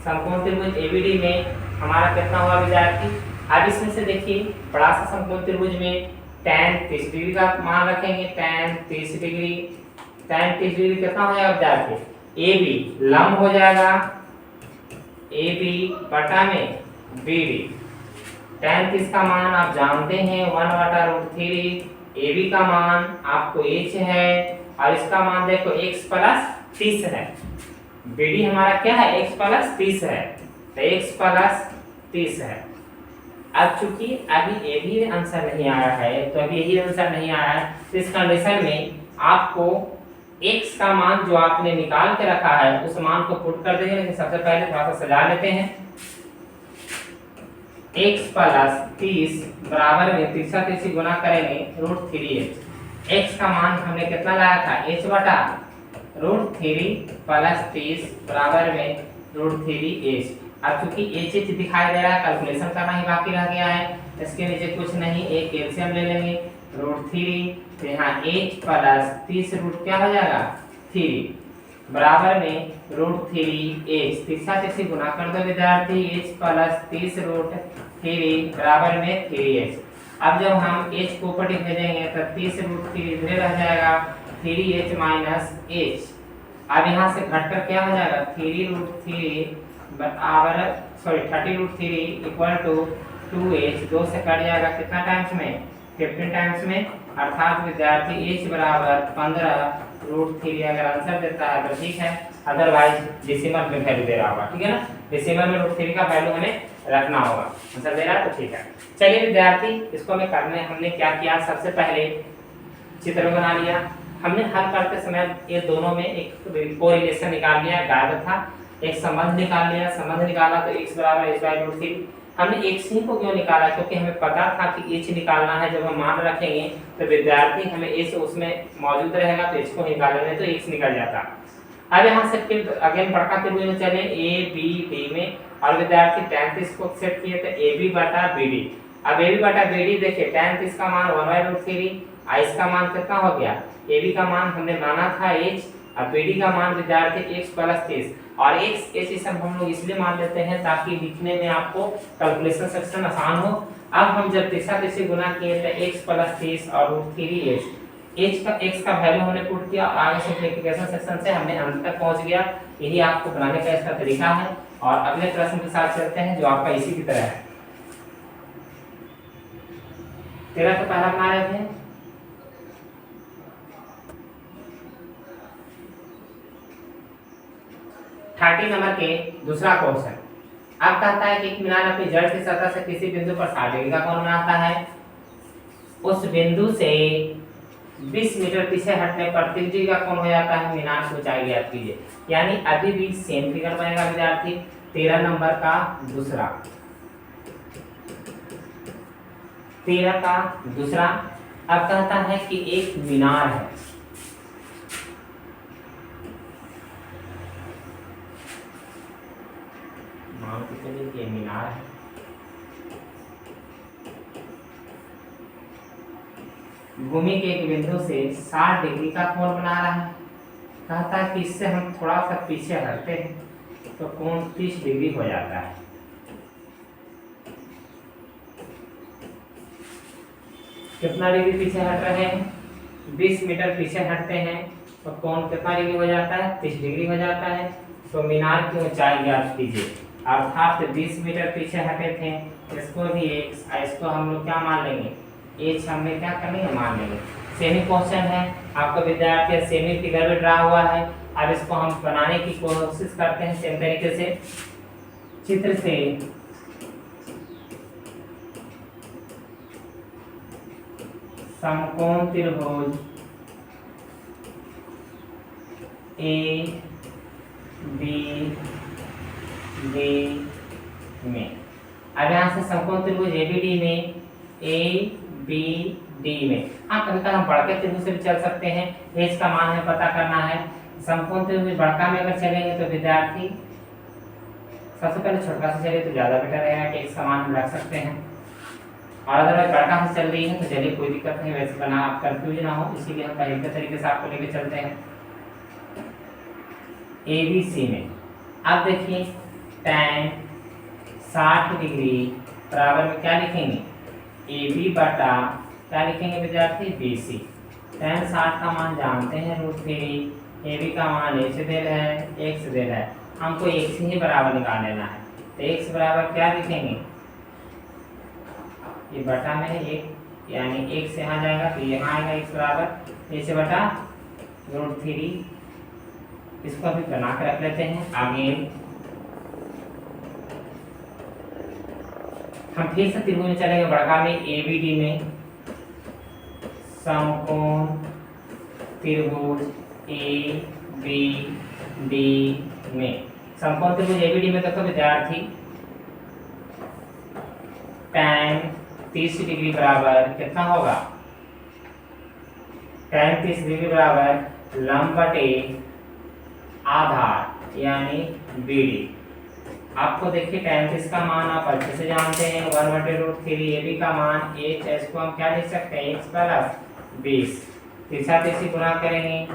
समकोण त्रिभुज ABD में हमारा कितना हुआ विद्यार्थी। अब इसमें से देखिए बड़ा सा समकोण त्रिभुज में tan 30 डिग्री का मान रखेंगे, tan 30 डिग्री कितना हो जाएगा विद्यार्थी AB लंब हो जाएगा AB बटा में BD। tan 30 का मान आप जानते हैं 1 बटा √3, AB का मान आपको h है और इसका मान देखो x प्लस 30 है। BD हमारा क्या है x प्लस 30 है, तो x प्लस 30 है। अब चूंकि अभी ये भी आंसर नहीं आया है, तो अभी यही आंसर नहीं आया है, तो इस कंडीशन में आपको x का मान जो आपने निकाल के रखा है उस मान को पुट कर देंगे। लेकिन सबसे पहले थोड़ा सा सजा लेते हैं। x प्लस 30 बराबर में 30 गुना करेंगे √3h। x का मान हमने कितना लाया था h बटा √3 प्लस 30 बराबर में √3h। अब चूंकि h दिखाई दे रहा है, कैलकुलेशन करना ही बाकी रह गया है। इसके नीचे कुछ नहीं, एक एलसीएम ले लेंगे √3, तो यहाँ h प्लस 30 रूट क्या हो जाएगा 3 बराबर में √3h। 30 गुना कर दो विद्यार्थी, h प्लस 30 √3 बराबर में 3h। अब जब हम h को ऊपर भेजेंगे तो 30 √3 इधर रह जाएगा 3h माइनस h। अब यहाँ से घटकर क्या हो जाएगा 3√3 बराबर 30√3 इक्वल टू 2h। 2 से कट जाएगा कितना टाइम्स में 15 टाइम्स में, अर्थात विद्यार्थी h बराबर 15√3 अगर आंसर देता है तो ठीक है, अदरवाइज डेसिमल में वैल्यू दे रहा होगा, ठीक है ना। डेसिमल में √3 का वैल्यू हमें रखना होगा, आंसर दे रहा है तो ठीक है। चलिए विद्यार्थी इसको हमें करने हमने क्या किया, सबसे पहले चित्र बना लिया। हमने हल करते समय ये दोनों में एक कोरिलेशन निकाल लिया, गायब था, एक संबंध निकाल लिया। संबंध निकाला तो x बराबर h/√3। हमने x ही को क्यों निकाला, क्योंकि हमें पता था कि h निकालना है। जब हम मान रखेंगे तो विद्यार्थी हमें h उसमें मौजूद रहेगा, तो h को निकालेंगे तो x निकल जाता। अब यहाँ से फिर अगेन बड़का त्रिभुज में चले ABD में, और विद्यार्थी tan 30 को सेट किए थे AB बटा BD। अब AB बटा BD देखिए tan 30 का मान 1/√3, इसका मान कितना हो गया, AB का मान हमने माना था h, अब BD का मान विद्यार्थी x प्लस 30, और x h सब हम लोग इसलिए मान लेते हैं ताकि लिखने में आपको कैलकुलेशन सेक्शन आसान हो। अब हम जब 30 गुना किए थे x प्लस 30 और √3h, x का वैल्यू हमने पुट किया, आगे सिंपलीफिकेशन सेक्शन से हमने अंत तक पहुंच गया। यही आपको बनाने का इसका तरीका है। और अगले प्रश्न के साथ चलते हैं जो आपका इसी की तरह है। 13 का पहला बना रहे थे, नंबर के दूसरा क्वेश्चन। अब कहता है कि एक मीनार अपनी जड़ की सतह से किसी बिंदु पर 60 डिग्री का कोण बनाता है। उस बिंदु से 20 मीटर पीछे हटने पर 30 डिग्री का कोण हो जाता है। मीनार की ऊंचाई ज्ञात कीजिए। यानी अभी भी सेम फिगर बनेगा विद्यार्थी। 13 नंबर का दूसरा, 13 का दूसरा। अब कहता है कि एक मीनार है, मान के चलिए कि मीनार है, भूमि के एक बिंदु से 60 डिग्री का कोण बना रहा है। कहता है कि इससे हम थोड़ा सा पीछे हटते हैं तो कोण 30 डिग्री हो जाता है। कितना डिग्री पीछे हट रहे हैं, 20 मीटर पीछे हटते हैं तो कोण कितना डिग्री हो जाता है, 30 डिग्री हो जाता है। तो मीनार की ऊंचाई ज्ञात कीजिए, अर्थात 20 मीटर पीछे हटे थे, इसको भी इसको हम लोग क्या मान लेंगे, एच हमने क्या कर लेंगे, मान लेंगे। सेमी क्वेश्चन है, आपका विद्यार्थी सेमी फिगर में ड्रा हुआ है। अब इसको हम बनाने की कोशिश करते हैं सेम तरीके से। चित्र से समकोण त्रिभुज ए बी डी में, अब यहाँ से समकोण त्रिभुज ए बी डी में, ए बी डी में, हाँ कभी कभी हम बढ़के त्रिभुज से भी चल सकते हैं। एच का मान हमें पता करना है। समकोण त्रिभुज बढ़का में अगर चलेंगे तो विद्यार्थी सबसे पहले छोटका से चले तो ज्यादा बेटर रहेगा कि एक्स का मान हम रख सकते हैं। और अगर बढ़का से चल रही है तो चलिए कोई दिक्कत नहीं, वैसे बना आप कंफ्यूज ना हो, इसीलिए हम पहले के तरीके से आपको लेके चलते हैं। ABC में अब देखिए tan 60 डिग्री बराबर में क्या लिखेंगे, AB बटा क्या लिखेंगे विद्यार्थी, BC। tan 60 का मान जानते हैं √3, AB का मान h दिल है, x दिल है, हमको x ही बराबर निकाल लेना है। तो x बराबर क्या लिखेंगे, ये बटा में है एक, यानी x यहाँ जाएगा तो यहाँ आएगा x बराबर h बटा √3। इसको अभी बना कर रख लेते हैं। आगे हम फिर से त्रिभुज में चलेंगे, बड़का में ABD में, समकोण त्रिभुज ABD में, समकोण त्रिभुज ABD में देखो विद्यार्थी tan 30 डिग्री बराबर कितना होगा, tan 30 डिग्री बराबर लंब बटे आधार यानी BD। आपको देखिए tan 30 का मान आप अच्छे से जानते हैं 1/√3, AB का मान h, इसको हम क्या लिख सकते हैं, x प्लस 20, 30 गुणा करेंगे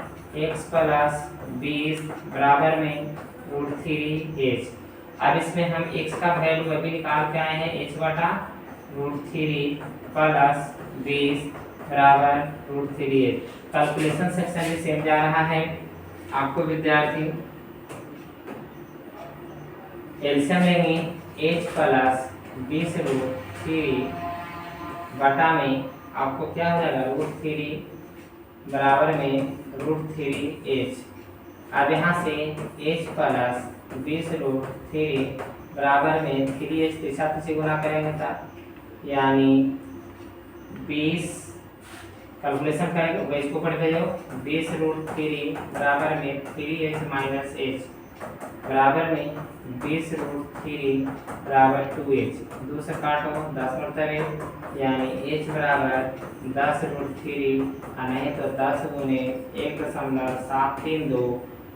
x प्लस 20 बराबर में √3h। अब इसमें हम x का वैल्यू अभी निकाल के आए हैं, h बटा √3 प्लस 20 बराबर √3h। कैलकुलेशन सेक्शन भी सेम जा रहा है। आपको विद्यार्थी एलसीएम लेंगे, h प्लस 20√3 बटा में आपको क्या हो जाएगा, √3 बराबर में √3h। अब यहाँ से h प्लस 20√3 बराबर में 3h 30 गुना करेंगे तब, यानी 20 कैलकुलेशन करेंगे वही इसको पढ़ के जाओ, 20√3 बराबर में 3h माइनस h बराबर में 20√3 बराबर 2h, 2 से काटो 10 मतलब यानी h बराबर 10√3 और नहीं तो 10 गुने 1.732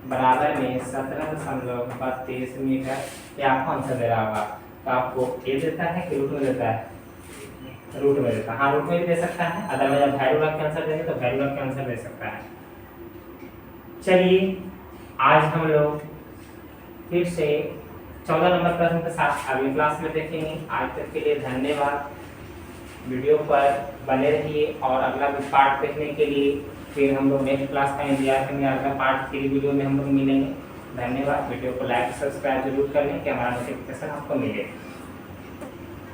बराबर में 17.32 मीटर। ये आपको आंसर दे रहा होगा। तो आपको ए देता है कि रूट में देता है, रूट में देता है, हाँ रूट में भी दे सकता है, अदरवाइज आप वैल्यू रख के आंसर देंगे तो वैल्यू रख के आंसर दे सकता है। चलिए आज हम लोग फिर से 14 नंबर प्रश्न के साथ अगली क्लास में देखेंगे। आज तक के लिए धन्यवाद। वीडियो पर बने रहिए और अगला पार्ट देखने के लिए फिर हम लोग नेक्स्ट क्लास का इंतजार करेंगे। अगला पार्ट 3 वीडियो में हम लोग मिलेंगे। धन्यवाद। वीडियो को लाइक सब्सक्राइब जरूर कर लें कि हमारा नोटिफिकेशन आपको मिले।